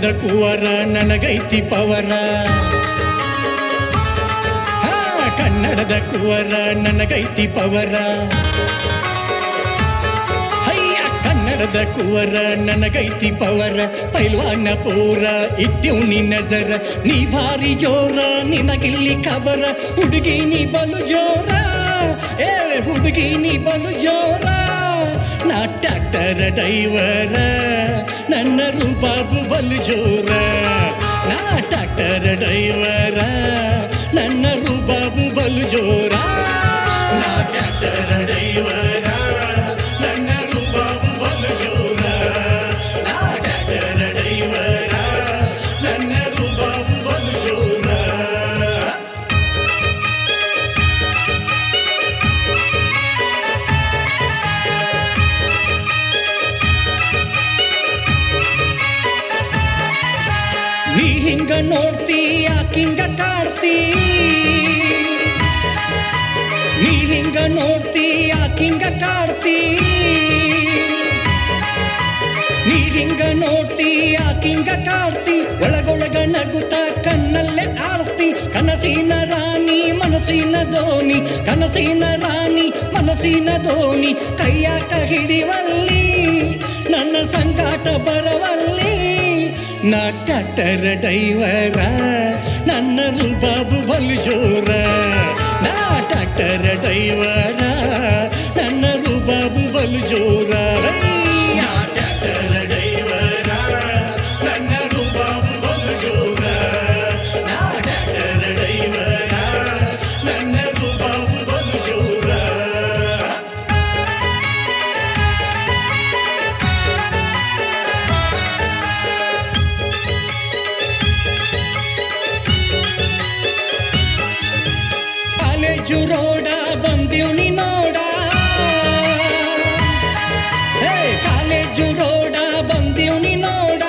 ಕನ್ನಡದ ಕುವರ ನನಗೈತಿ ಪವರ. ಕನ್ನಡದ ಕುವರ ನನಗೈತಿ ಪವರ. ಕನ್ನಡದ ಕುವರ ನನಗೈತಿ ಪವರ. ಪೈಲ್ವಾನ ಪೂರ ಇಟ್ಟ್ಯೂನಿ ನಜರ. ನೀ ಭಾರಿ ಜೋರ ನಿನಗಿಲ್ಲಿ ಖಬರ. ಹುಡುಗಿ ನೀ ಬಲು ಜೋರ, ಏ ಹುಡುಗಿ ನೀ ಬಲು ಜೋರ. ನಾ ಟ್ರ್ಯಾಕ್ಟರ್ ಡ್ರೈವರ, ನನ್ನ ರೂಬಾಬು ಬಲು ಜೋರ. ನಾ ಟ್ರ್ಯಾಕ್ಟರ್ ಡ್ರೈವರ, ನನ್ನ ರೂಬಾಬು ಬಲು ಜೋರ. ನಾ ಟ್ರ್ಯಾಕ್ಟರ್ ಡ್ರೈವರ, ನನ್ನ ರೂಬಾಬು ಬಲು ಜೋರ. ನಾ ಟ್ರ್ಯಾಕ್ಟರ್ ಡ್ರೈವರ, ನನ್ನ ರೂಬಾಬು ಬಲು ಜೋರ. ನೀ ಹಿಂಗ ನೋಡ್ತಿ ಯಾಕಿಂಗ ಕಾಡ್ತಿ. ನೀ ಹಿಂಗ ನೋಡ್ತಿ ಯಾಕಿಂಗ ಕಾಡ್ತಿ. ನೀ ಹಿಂಗ ನೋಡ್ತಿ ಯಾಕಿಂಗ ಕಾಡ್ತಿ. ಒಳಗೊಳಗ ನಗುತ್ತ ಕಣ್ಣಲ್ಲೇ ಆಡಿಸ್ತಿ. ಕನಸಿನ ರಾಣಿ ಮನಸ್ಸಿನ ಧೋನಿ. ಕನಸಿನ ರಾಣಿ ಮನಸ್ಸಿನ ಧೋನಿ. ಕೈಯಾಕ ಹಿಡಿವಲ್ಲಿ ನನ್ನ ಸಂಗಾಟ ಬರವಲ್ಲಿ. ನಾ ಟ್ರ್ಯಾಕ್ಟರ್ ಡ್ರೈವರ, ನನ್ನ ರೂಬಾಬು ಬಲು ಜೋರ. ನಾ ಟ್ರ್ಯಾಕ್ಟರ್ ಡ್ರೈವರ, ನನ್ನ ರೂಬಾಬು ಬಲು ಜೋರ. ನಾ ಟ್ರ್ಯಾಕ್ಟರ್ ಡ್ರೈವರ, ನನ್ನ ರೂಬಾಬು ಬಲು ಜೋರ. ನಾ ಟ್ರ್ಯಾಕ್ಟರ್ ಡ್ರೈವರ, ನನ್ನ ರೂಬಾಬು ಬಲು ಜೋರ. ಕಾಲೇಜು ರೋಡ ಬಂದಿವ್ನಿ ನೋಡ. ಹೇ ಕಾಲೇಜು ರೋಡ ಬಂದಿವ್ನಿ ನೋಡ.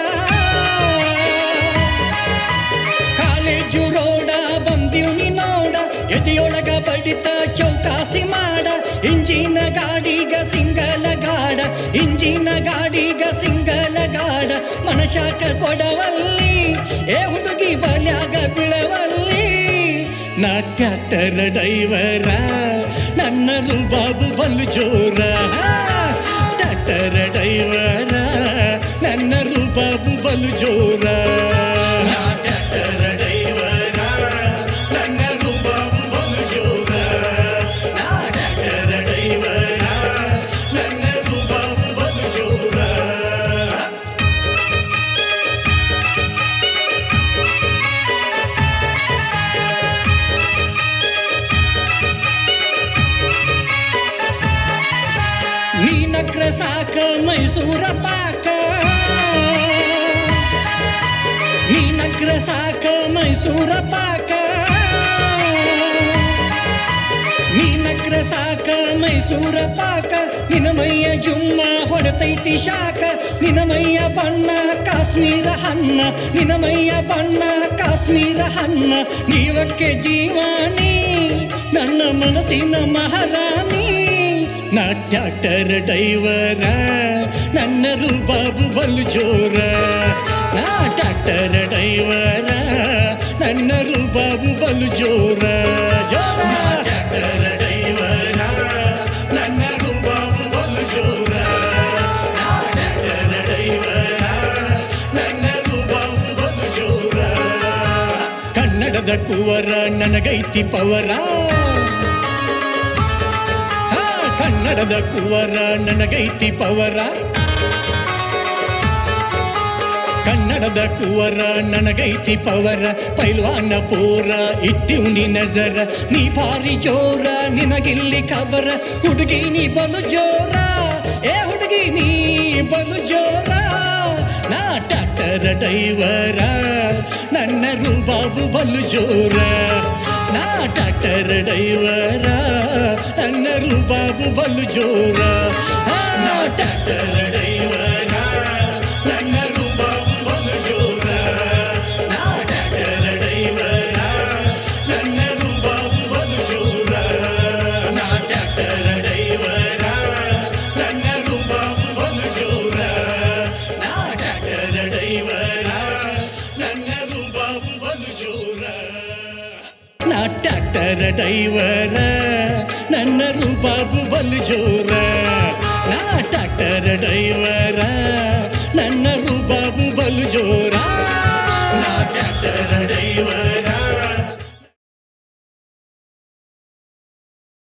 ಕಾಲೇಜು ರೋಡ ಬಂದಿವ್ನಿ ನೋಡ. ಎದೆಯೊಳಗ ಬಡಿತ ಚೌಕಾಸಿ ಮಾಡ. ಇಂಜಿನ ಗಾಡಿಗ ಸಿಂಗಲ ಗಾಡ. ಇಂಜಿನ ಗಾಡಿಗ ಸಿಂಗಲ ಗಾಡ. ಮನಶಾಕ ಕೊಡವಲ್ಲಿ ಏ ಹುಡುಗಿ ಬಲ್ಯಾಗ ಬೀಳವಲ್ಲಿ. ನಾ ಟ್ರ್ಯಾಕ್ಟರ್ ಡ್ರೈವರ, ನನ್ನ ರೂಬಾಬು ಬಲು ಜೋರ. ಟ್ರ್ಯಾಕ್ಟರ್ ಡ್ರೈವರ, ನನ್ನ ರೂಬಾಬು ಬಲು ಜೋರ. ನಾ ಟ್ರ್ಯಾಕ್ಟರ್ ಡ್ರೈವರ, ನನ್ನ ರೂಬಾಬು ಬಲು ಜೋರ. ನಾ ಟ್ರ್ಯಾಕ್ಟರ್ ಡ್ರೈವರ, ನನ್ನ ರೂಬಾಬು ಬಲು ಜೋರ. ನೀನಕ್ರ ಸಾಕ ಮೈಸೂರ ಪಾಕ. ನೀನಕ್ರ ಸಾಕ ಮೈಸೂರ ಪಾಕ. ನೀನಕ್ರ ಸಾಕ ಮೈಸೂರ ಪಾಕ. ನಿನ ಮೈಯ ಜುಮ್ಮ ಹೊಡೆತೈತಿ ಶಾಕ. ನಿನ ಮೈಯ ಬಣ್ಣ ಕಾಶ್ಮೀರ ಹಣ್ಣ. ನಿನ ಮೈಯ ಬಣ್ಣ ಕಾಶ್ಮೀರ ಹಣ್ಣ. ಜೀವಕ್ಕೆ ಜೀವಾನಿ ನನ್ನ ಮನಸ್ಸಿನ ಮಹಾರಾಣಿ. ನಾ ಟ್ರ್ಯಾಕ್ಟರ್ ಡ್ರೈವರ, ನನ್ನ ರೂಬಾಬು ಬಲು ಜೋರ. ನಾ ಟ್ರ್ಯಾಕ್ಟರ್ ಡ್ರೈವರ, ನನ್ನ ರೂಬಾಬು ಬಲು ಜೋರ. ಜೋರ ಟ್ರ್ಯಾಕ್ಟರ್ ಡ್ರೈವರ, ನನ್ನ ರೂಬಾಬು ಬಲು ಜೋರ. ನಾ ಟ್ರ್ಯಾಕ್ಟರ್ ಡ್ರೈವರ, ನನ್ನ ರೂಬಾಬು ಬಲು ಜೋರ. ಕನ್ನಡದ ಕುವರ ನನಗೈತಿ ಪವರ. ಕನ್ನಡದ ಕುವರ ನನಗೈತಿ ಪವರ. ಕನ್ನಡದ ಕುವರ ನನಗೈತಿ ಪವರ. ಪೈಲ್ವಾನ ಪೂರ ಇಟ್ಟ್ಯೂನಿ ನಜರ. ನೀ ಭಾರಿ ಜೋರ ನಿನಗಿಲ್ಲಿ ಖಬರ. ಹುಡುಗಿ ನೀ ಬಲು ಜೋರ, ಏ ಹುಡುಗಿ ನೀ ಬಲು ಜೋರ. ನಾ ಟ್ರ್ಯಾಕ್ಟರ್ ಡ್ರೈವರ, ನನ್ನ ರೂಬಾಬು ಬಲು ಜೋರ. ನಾ ಟ್ರ್ಯಾಕ್ಟರ್ ಡ್ರೈವರ, ನನ್ನ ರೂಬಾಬು ಬಲು ಜೋರ. ನಾ ಟ್ರ್ಯಾಕ್ಟರ್ ಡ್ರೈವರ, ನನ್ನ ರೂಬಾಬು ಬಲು ಜೋರ. ನಾ ಟ್ರ್ಯಾಕ್ಟರ್ ಡ್ರೈವರ, ನನ್ನ ರೂಬಾಬು ಬಲು ಜೋರ. ನಾ ಟ್ರ್ಯಾಕ್ಟರ್ ಡ್ರೈವರ, ನನ್ನ ರೂಬಾಬು ಬಲು ಜೋರ. ನಾ ಟ್ರ್ಯಾಕ್ಟರ್ ಡ್ರೈವರ. ಡೈವರ ನನ್ನ ರೂಪಾಬು ಬಲು ಜೋರ ನಾ ಟ್ರ್ಯಾಕ್ಟರ್ ಡೈವರ